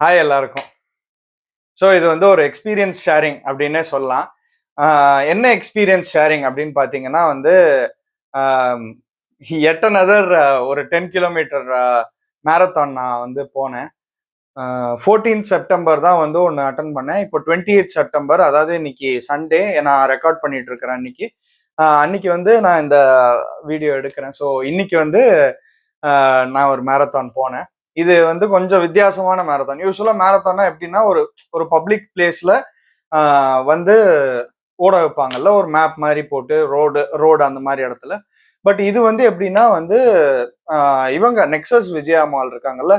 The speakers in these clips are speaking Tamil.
ஹாய் எல்லாருக்கும். ஸோ இது வந்து ஒரு எக்ஸ்பீரியன்ஸ் ஷேரிங் அப்படின்னே சொல்லலாம். என்ன எக்ஸ்பீரியன்ஸ் ஷேரிங் அப்படின்னு பார்த்தீங்கன்னா வந்து எட் அனதர் ஒரு 10 கிலோமீட்டர் மேரத்தான் நான் வந்து போனேன். 14th செப்டம்பர் தான் வந்து ஒன்று அட்டன் பண்ணேன். இப்போ 28th செப்டம்பர், அதாவது இன்னைக்கு சண்டே, நான் ரெக்கார்ட் பண்ணிட்டு இருக்கிறேன் அன்னைக்கு. அன்னைக்கு வந்து நான் இந்த வீடியோ எடுக்கிறேன். ஸோ இன்னைக்கு வந்து நான் ஒரு மேரத்தான் போனேன். இது வந்து கொஞ்சம் வித்தியாசமான மேரத்தான். யூஸ்வலா மேரத்தான்னா எப்படின்னா ஒரு ஒரு பப்ளிக் பிளேஸ்ல வந்து ஓட வைப்பாங்கல்ல, ஒரு மேப் மாதிரி போட்டு ரோடு ரோடு அந்த மாதிரி இடத்துல. பட் இது வந்து எப்படின்னா வந்து இவங்க நெக்ஸஸ் விஜயா மால் இருக்காங்கல்ல,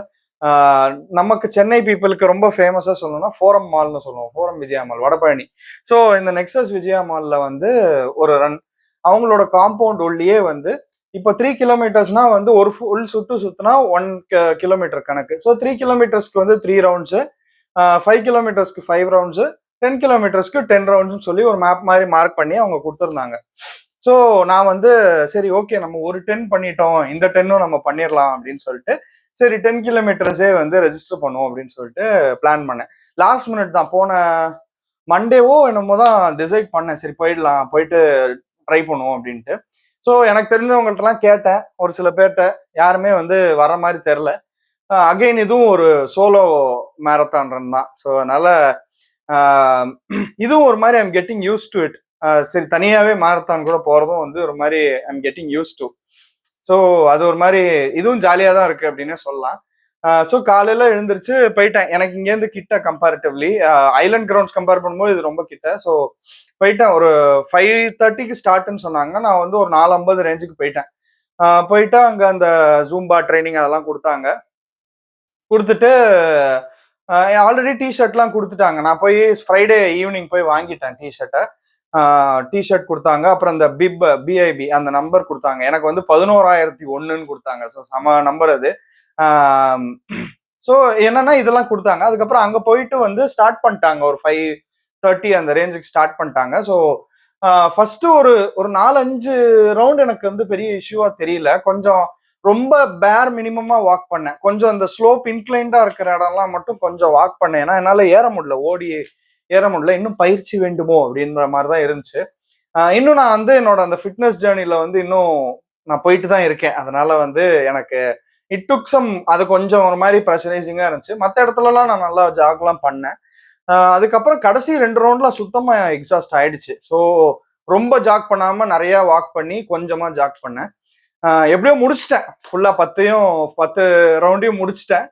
நமக்கு சென்னை பீப்புளுக்கு ரொம்ப ஃபேமஸா சொல்லணும்னா ஃபோரம் மால்னு சொல்லுவோம். Forum Vijaya mall Vadapalani. So இந்த நெக்ஸஸ் விஜயா மால்ல வந்து ஒரு ரன், அவங்களோட காம்பவுண்ட் உள்ளேயே வந்து இப்போ 3 கிலோமீட்டர்ஸ்னா வந்து ஒரு ஃபுல் சுத்துனா 1 கிலோமீட்டர் கணக்கு. ஸோ 3 கிலோமீட்டர்ஸ்க்கு வந்து 3 ரவுண்ட்ஸு, 5 கிலோமீட்டர்ஸ்க்கு 5 ரவுண்ட்ஸு, 10 கிலோமீட்டர்ஸ்க்கு 10 ரவுண்ட்ஸ்னு சொல்லி ஒரு மேப் மாதிரி மார்க் பண்ணி அவங்க கொடுத்துருந்தாங்க. ஸோ நான் வந்து சரி ஓகே, நம்ம ஒரு 10 பண்ணிட்டோம், இந்த 10ம் நம்ம பண்ணிடலாம் அப்படின்னு சொல்லிட்டு சரி 10 கிலோமீட்டர்ஸே வந்து ரெஜிஸ்டர் பண்ணுவோம் அப்படின்னு சொல்லிட்டு பிளான் பண்ணேன். லாஸ்ட் மினிட் தான், போன மண்டேவோ என்னமோ தான் டிசைட் பண்ணேன். சரி போயிடலாம், போயிட்டு ட்ரை பண்ணுவோம் அப்படின்ட்டு. ஸோ எனக்கு தெரிஞ்சவங்கள்ட்டலாம் கேட்டேன், ஒரு சில பேர்கிட்ட. யாருமே வந்து வர மாதிரி தெரில. அகைன் இதுவும் ஒரு சோலோ மேரத்தான் ரன் தான். ஸோ அதனால இதுவும் ஒரு மாதிரி I'm getting use to it. சரி தனியாகவே மேரத்தான் கூட போகிறதும் வந்து ஒரு மாதிரி I'm getting use to. So அது ஒரு மாதிரி இதுவும் ஜாலியாக தான் இருக்கு அப்படின்னே சொல்லலாம். ஸோ காலையில எழுந்திரிச்சு போயிட்டேன். எனக்கு இங்கேருந்து கிட்ட கம்பேரிட்டிவ்லி ஐலண்ட் கிரவுண்ட்ஸ் கம்பேர் பண்ணும்போது இது ரொம்ப கிட்ட. ஸோ போயிட்டேன். ஒரு 5:30க்கு ஸ்டார்ட்னு சொன்னாங்க. நான் வந்து ஒரு 4:50 ரேஞ்சுக்கு போயிட்டேன். போயிட்டு அங்கே அந்த ஜூம்பா ட்ரைனிங் அதெல்லாம் கொடுத்தாங்க. கொடுத்துட்டு ஆல்ரெடி டிஷர்ட்லாம் கொடுத்துட்டாங்க. நான் போய் ஃப்ரைடே ஈவினிங் போய் வாங்கிட்டேன் டிஷர்ட்டை. டிஷர்ட் கொடுத்தாங்க. அப்புறம் இந்த பிஐபி அந்த நம்பர் கொடுத்தாங்க. எனக்கு வந்து 11,001ன்னு கொடுத்தாங்க. ஸோ செம நம்பர் அது. ஸோ என்னன்னா இதெல்லாம் கொடுத்தாங்க. அதுக்கப்புறம் அங்கே போயிட்டு வந்து ஸ்டார்ட் பண்ணிட்டாங்க. ஒரு 5:30 அந்த ரேஞ்சுக்கு ஸ்டார்ட் பண்ணிட்டாங்க. ஸோ ஃபர்ஸ்ட் ஒரு ஒரு 4-5 ரவுண்ட் எனக்கு வந்து பெரிய இஷ்யூவா தெரியல. கொஞ்சம் ரொம்ப பேர் மினிமமா வாக் பண்ணேன். கொஞ்சம் அந்த ஸ்லோப் இன்க்ளைண்டா இருக்கிற இடம்லாம் மட்டும் கொஞ்சம் வாக் பண்ணேன். ஏன்னா என்னால ஏற முடியல, ஓடி ஏற முடியல. இன்னும் பயிற்சி வேண்டுமோ அப்படின்ற மாதிரி தான் இருந்துச்சு. இன்னும் நான் வந்து என்னோட அந்த ஃபிட்னஸ் ஜேர்னில வந்து இன்னும் நான் போயிட்டு தான் இருக்கேன். அதனால வந்து எனக்கு இட் டுக் சம், அது கொஞ்சம் ஒரு மாதிரி ப்ரெஷரைசிங்கா இருந்துச்சு. மற்ற இடத்துலலாம் நான் நல்லா ஜாக்லாம் பண்ணேன். அதுக்கப்புறம் கடைசி 2 ரவுண்ட்ல சுத்தமா எக்ஸாஸ்ட் ஆயிடுச்சு. ஸோ ரொம்ப ஜாக் பண்ணாம நிறைய வாக் பண்ணி கொஞ்சமா ஜாக் பண்ணேன். எப்படியோ முடிச்சிட்டேன். ஃபுல்லா 10 ரவுண்டையும் முடிச்சிட்டேன்.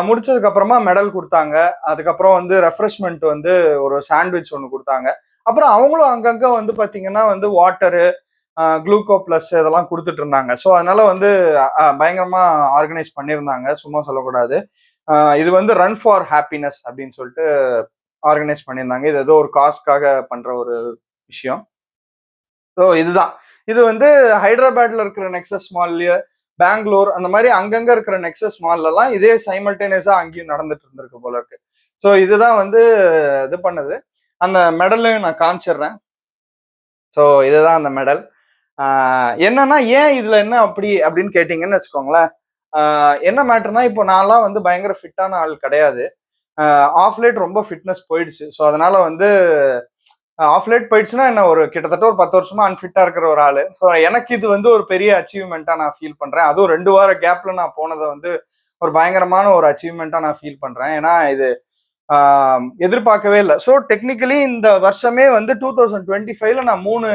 முடிச்சதுக்கு அப்புறமா மெடல் கொடுத்தாங்க. அதுக்கப்புறம் வந்து ரெஃப்ரெஷ்மெண்ட் வந்து ஒரு சாண்ட்விச் ஒன்று கொடுத்தாங்க. அப்புறம் அவங்களும் அங்கங்க வந்து பாத்தீங்கன்னா வந்து வாட்டரு, குளுக்கோ பிளஸ் இதெல்லாம் கொடுத்துட்டு இருந்தாங்க. ஸோ அதனால வந்து பயங்கரமா ஆர்கனைஸ் பண்ணியிருந்தாங்க, சும்மா சொல்லக்கூடாது. இது வந்து ரன் ஃபார் ஹாப்பினஸ் அப்படின்னு சொல்லிட்டு ஆர்கனைஸ் பண்ணியிருந்தாங்க. இது ஏதோ ஒரு காஸ்க்காக பண்ற ஒரு விஷயம். ஸோ இதுதான். இது வந்து ஹைதராபாத்ல இருக்கிற நெக்ஸஸ் மால்ல, பெங்களூர் அந்த மாதிரி அங்கங்க இருக்கிற நெக்ஸஸ் மால்லாம் இதே சைமல்டேனியஸா அங்கேயும் நடந்துட்டு இருந்திருக்கு போல இருக்கு. ஸோ இதுதான் வந்து இது பண்ணது. அந்த மெடலையும் நான் காமிச்சிடுறேன். ஸோ இதுதான் அந்த மெடல். என்னன்னா ஏன் இதுல என்ன அப்படி அப்படின்னு கேட்டீங்கன்னு வச்சுக்கோங்களேன். என்ன மேட்டர்னா, இப்போ நான்லாம் வந்து பயங்கர ஃபிட்டான ஆள் கிடையாது. ஆஃப் லேட் ரொம்ப ஃபிட்னஸ் போயிடுச்சு. ஸோ அதனால வந்து ஆஃப் லேட் போயிடுச்சுன்னா என்ன, ஒரு கிட்டத்தட்ட ஒரு 10 வருஷமா அன்ஃபிட்டா இருக்கிற ஒரு ஆளு. ஸோ எனக்கு இது வந்து ஒரு பெரிய அச்சீவ்மெண்ட்டா நான் ஃபீல் பண்றேன். அதுவும் 2 வார கேப்ல நான் போனதை வந்து ஒரு பயங்கரமான ஒரு அச்சீவ்மெண்ட்டா நான் ஃபீல் பண்றேன். ஏன்னா இது எதிர்பார்க்கவே இல்லை. ஸோ டெக்னிக்கலி இந்த வருஷமே வந்து 2025ல நான் 3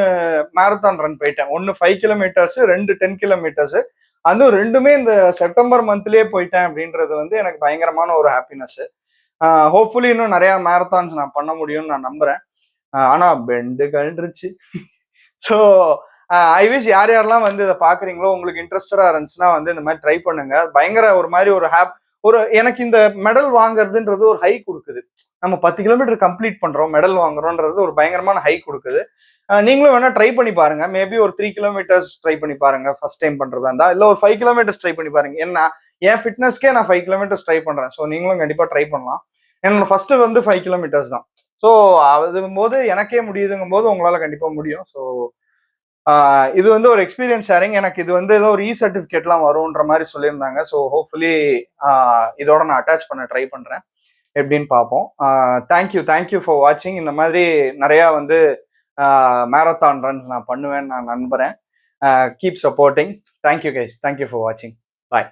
மேரத்தான் ரன் போயிட்டேன். 1 5 கிலோமீட்டர்ஸ், 2 10 கிலோமீட்டர்ஸ். அதுவும் 2மே இந்த செப்டம்பர் மந்த்லயே போயிட்டேன் அப்படின்றது வந்து எனக்கு பயங்கரமான ஒரு ஹாப்பினஸ். ஹோப்ஃபுல்லி இன்னும் நிறைய மேரத்தான்ஸ் நான் பண்ண முடியும்னு நான் நம்புறேன். ஆனா பெண்டு கழிஞ்சிருச்சு. ஸோ ஐ விஷ் யார் யாரெல்லாம் வந்து இதை பாக்குறீங்களோ, உங்களுக்கு இன்ட்ரெஸ்டடா இருந்துச்சுன்னா வந்து இந்த மாதிரி ட்ரை பண்ணுங்க. பயங்கர ஒரு மாதிரி ஒரு எனக்கு இந்த மெடல் வாங்குறதுன்றது ஒரு ஹை கொடுக்குது. நம்ம 10 கிலோமீட்டர் கம்ப்ளீட் பண்றோம், மெடல் வாங்குறோம்ன்றது ஒரு பயங்கரமான ஹை கொடுக்குது. நீங்களும் வேணா ட்ரை பண்ணி பாருங்க. மேபி ஒரு 3 கிலோமீட்டர்ஸ் ட்ரை பண்ணி பாருங்க ஃபர்ஸ்ட் டைம் பண்றதா இருந்தா. இல்ல ஒரு 5 கிலோமீட்டர்ஸ் ட்ரை பண்ணி பாருங்க. என்ன, என் ஃபிட்னஸ்க்கே நான் 5 கிலோமீட்டர்ஸ் ட்ரை பண்றேன். ஸோ நீங்களும் கண்டிப்பா ட்ரை பண்ணலாம். என்னோட ஃபர்ஸ்ட் வந்து 5 கிலோமீட்டர்ஸ் தான். ஸோ அதுங்கும் போது எனக்கே முடியுதுங்கும் போது உங்களால கண்டிப்பா முடியும். ஸோ இது வந்து ஒரு எக்ஸ்பீரியன்ஸ் ஷேரிங். எனக்கு இது வந்து ஏதோ ஒரு சர்டிஃபிகேட்லாம் வரும்ன்ற மாதிரி சொல்லியிருந்தாங்க. ஸோ ஹோப்ஃபுல்லி இதோட நான் அட்டாச் பண்ண ட்ரை பண்ணுறேன், எப்படின்னு பார்ப்போம். தேங்க்யூ ஃபார் வாட்சிங். இந்த மாதிரி நிறையா வந்து மேரத்தான் ரன்ஸ் நான் பண்ணுவேன்னு நான் நம்புகிறேன். Keep supporting. Thank you guys, thank you for வாட்சிங். பாய்.